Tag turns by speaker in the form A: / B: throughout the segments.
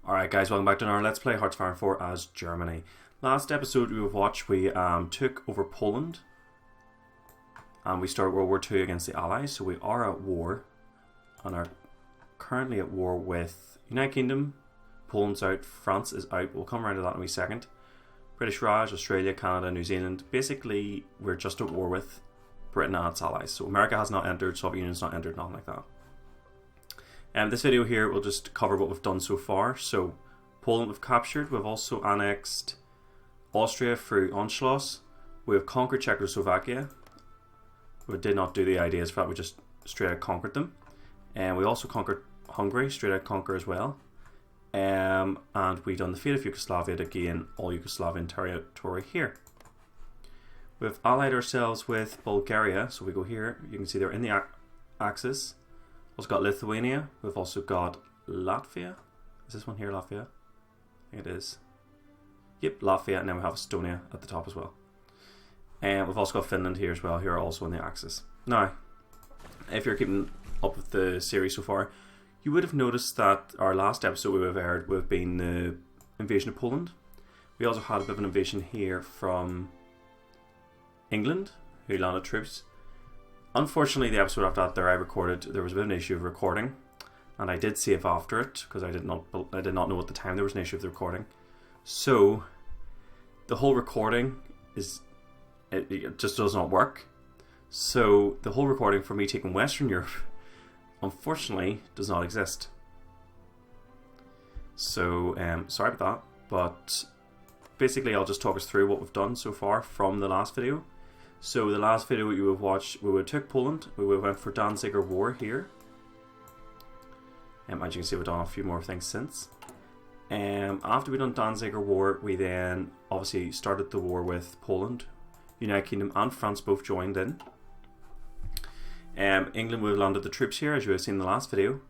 A: Alright guys, welcome back to our Let's Play Hearts of Iron 4 as Germany. Last episode we watched, we took over Poland and we started World War II against the Allies, so we are at war and are currently at war with United Kingdom. Poland's out, France is out, we'll come around to that in a wee second. British Raj, Australia, Canada, New Zealand. Basically we're just at war with Britain and its allies, so America has not entered, Soviet Union's not entered, nothing like that. This video here will just cover what we've done so far. So Poland we've captured, we've also annexed Austria through Anschluss, we have conquered Czechoslovakia, we did not do the ideas for that, we just straight out conquered them, and we also conquered Hungary, straight out conquer as well, and we done the fate of Yugoslavia to gain all Yugoslavian territory here. We've allied ourselves with Bulgaria, so we go here, you can see they're in the Axis. Also got Lithuania, we've also got Latvia. Is this one here Latvia? I think it is. Yep, Latvia, and then we have Estonia at the top as well. And we've also got Finland here as well, here also in the Axis. Now, if you're keeping up with the series so far, you would have noticed that our last episode we have aired would have been the invasion of Poland. We also had a bit of an invasion here from England, who landed troops. Unfortunately, the episode after that I recorded, there was a bit of an issue of recording, and I did save after it because I did not know at the time there was an issue with the recording. So the whole recording it just does not work. So the whole recording for me taking Western Europe unfortunately does not exist. So sorry about that, but basically I'll just talk us through what we've done so far from the last video. So the last video you have watched, we would took Poland, we went for Danziger War here. As you can see, we've done a few more things since. After we done Danziger War, we then obviously started the war with Poland. United Kingdom and France both joined in. England would have landed the troops here, as you have seen in the last video,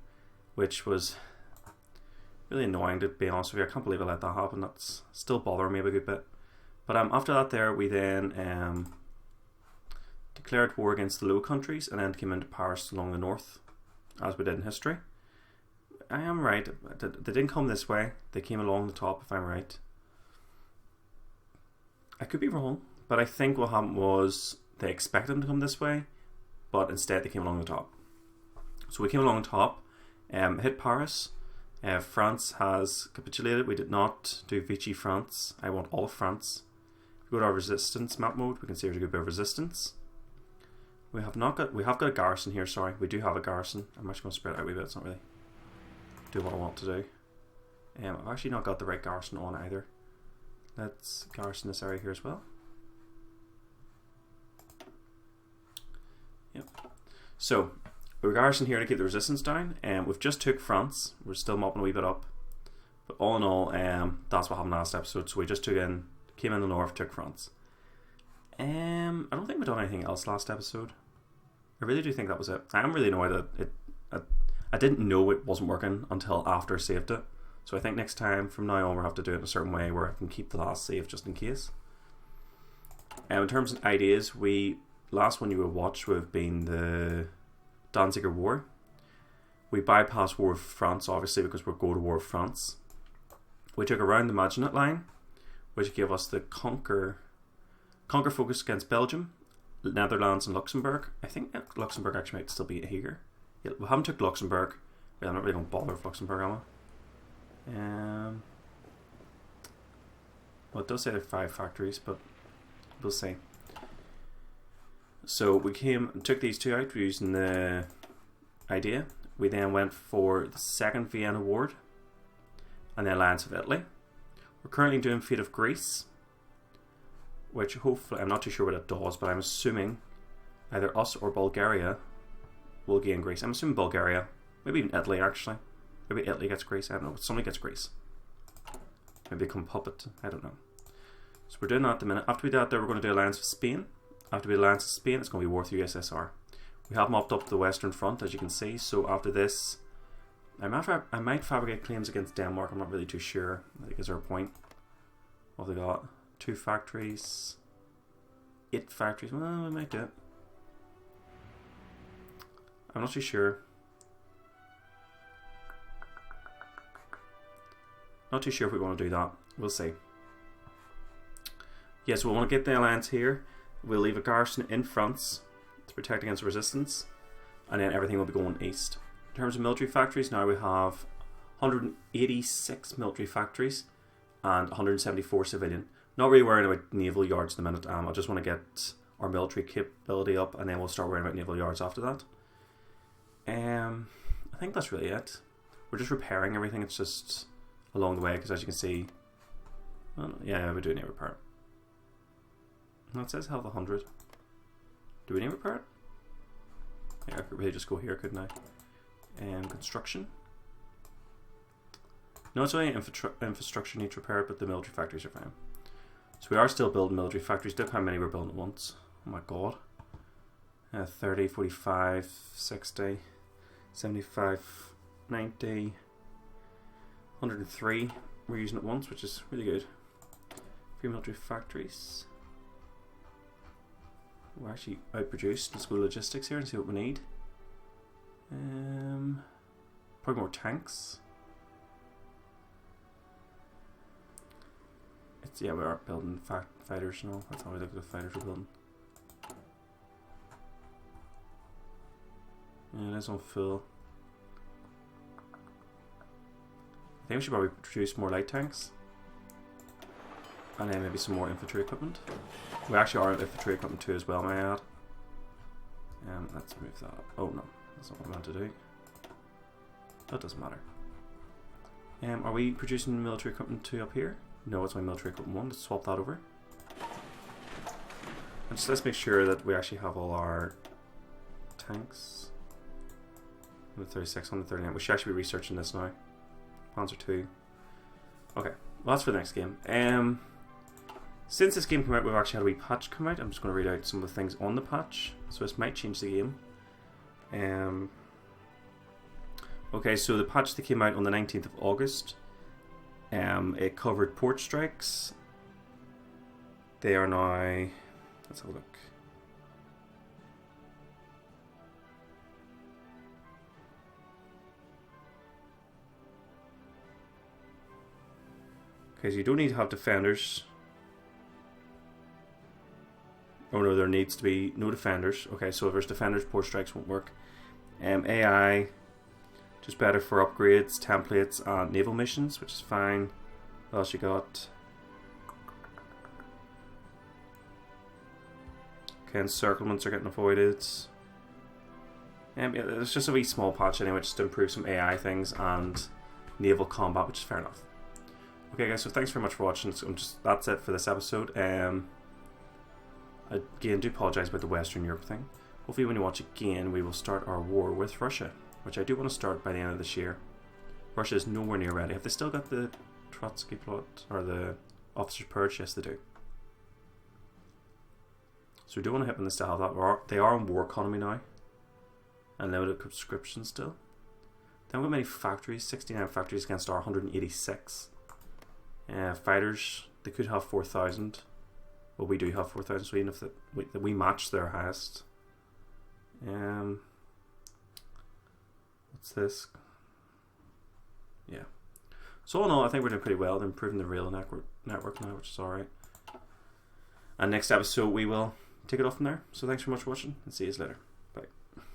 A: which was really annoying, to be honest with you. I can't believe I let that happen. That's still bothering me a good bit. But after that there, we then declared war against the Low Countries and then came into Paris along the north, as we did in history. I am right, they didn't come this way, they came along the top if I'm right. I could be wrong, but I think what happened was they expected them to come this way, but instead they came along the top. So we came along the top, hit Paris. France has capitulated. We did not do Vichy France. I want all of France. If we go to our resistance map mode, we can see there's a good bit of resistance. We have got a garrison here, sorry. We do have a garrison. I'm actually going to spread it out a wee bit. It's not really do what I want to do. I've actually not got the right garrison on either. Let's garrison this area here as well. Yep. So, we're garrison here to keep the resistance down. We've just took France. We're still mopping a wee bit up. But all in all, that's what happened last episode. So we just came in the north, took France. I don't think we've done anything else last episode. I really do think that was it. I am really annoyed that I didn't know it wasn't working until after I saved it. So I think next time from now on we'll have to do it in a certain way where I can keep the last save just in case. In terms of ideas, last one you would watch would have been the Danziger War. We bypassed war with France obviously because we're going to war with France. We took around the Maginot Line, which gave us the conquer focus against Belgium, Netherlands and Luxembourg. I think Luxembourg actually might still be here. Yeah, we haven't took Luxembourg. Yeah, I'm not really going to bother with Luxembourg, am I? Well, it does say there are 5 factories, but we'll see. So we took these two out using the idea. We then went for the second Vienna Award and the Alliance of Italy. We're currently doing Fate of Greece, which hopefully, I'm not too sure what it does, but I'm assuming either us or Bulgaria will gain Greece. I'm assuming Bulgaria, maybe even Italy actually. Maybe Italy gets Greece, I don't know, somebody gets Greece. Maybe they become puppet, I don't know. So we're doing that at the minute. After we do that there, we're going to do Alliance with Spain. After we do Alliance with Spain, it's going to be War through USSR. We have mopped up the Western Front, as you can see, so after this, I might fabricate claims against Denmark, I'm not really too sure. I think is there a point? What have they got? 2 factories, 8 factories. Well, we might do it. I'm not too sure. Not too sure if we want to do that. We'll see. Yes, we want to get the alliance here. We'll leave a garrison in France to protect against resistance, and then everything will be going east. In terms of military factories, now we have 186 military factories and 174 civilian. Not really worrying about naval yards at the minute. I just want to get our military capability up, and then we'll start worrying about naval yards after that. I think that's really it. We're just repairing everything. It's just along the way, because as you can see, well, yeah, we do need repair. No, it says health 100. Do we need repair it? Yeah, I could really just go here, couldn't I? Construction. No, it's only infrastructure needs repair, but the military factories are fine. So we are still building military factories. Look how many we're building at once. Oh my god. 30, 45, 60, 75, 90, 103 we're using at once, which is really good. 3 military factories. We're actually outproduced. Let's go logistics here and see what we need. Probably more tanks. Yeah, we are building fighters now. That's how we look at the fighters we're building. Yeah, it is on full. I think we should probably produce more light tanks. And then maybe some more infantry equipment. We actually are infantry equipment too as well, may I add. Let's move that up. Oh no, that's not what I meant to do. That doesn't matter. Are we producing military equipment 2 up here? No, it's my military equipment 1. Let's swap that over. And just let's make sure that we actually have all our tanks. 136, 139. We should actually be researching this now. Panzer 2. Okay, well that's for the next game. Since this game came out, we've actually had a wee patch come out. I'm just going to read out some of the things on the patch. So this might change the game. Okay, so the patch that came out on the 19th of August, it covered port strikes. They are now... Let's have a look. Okay, so you don't need to have defenders. Oh no, there needs to be no defenders. Okay, so if there's defenders, port strikes won't work. AI, just better for upgrades, templates, and naval missions, which is fine. What else you got? Okay, encirclements are getting avoided. Yeah, it's just a wee small patch anyway, just to improve some AI things and naval combat, which is fair enough. Okay guys, so thanks very much for watching. So that's it for this episode. Again, do apologise about the Western Europe thing. Hopefully when you watch again, we will start our war with Russia, which I do want to start by the end of this year. Russia is nowhere near ready. Have they still got the Trotsky plot, or the Officers' Purge? Yes, they do. So we do want to hit them to still have that. They are on war economy now. And limited conscription still. They haven't got many factories, 69 factories against our 186. Fighters, they could have 4,000. Well, we do have 4,000, so even if we match their highest. What's this? Yeah. So all in all, I think we're doing pretty well. They're improving the rail network now, which is alright. And next episode, we will take it off from there. So thanks very much for watching, and see you later.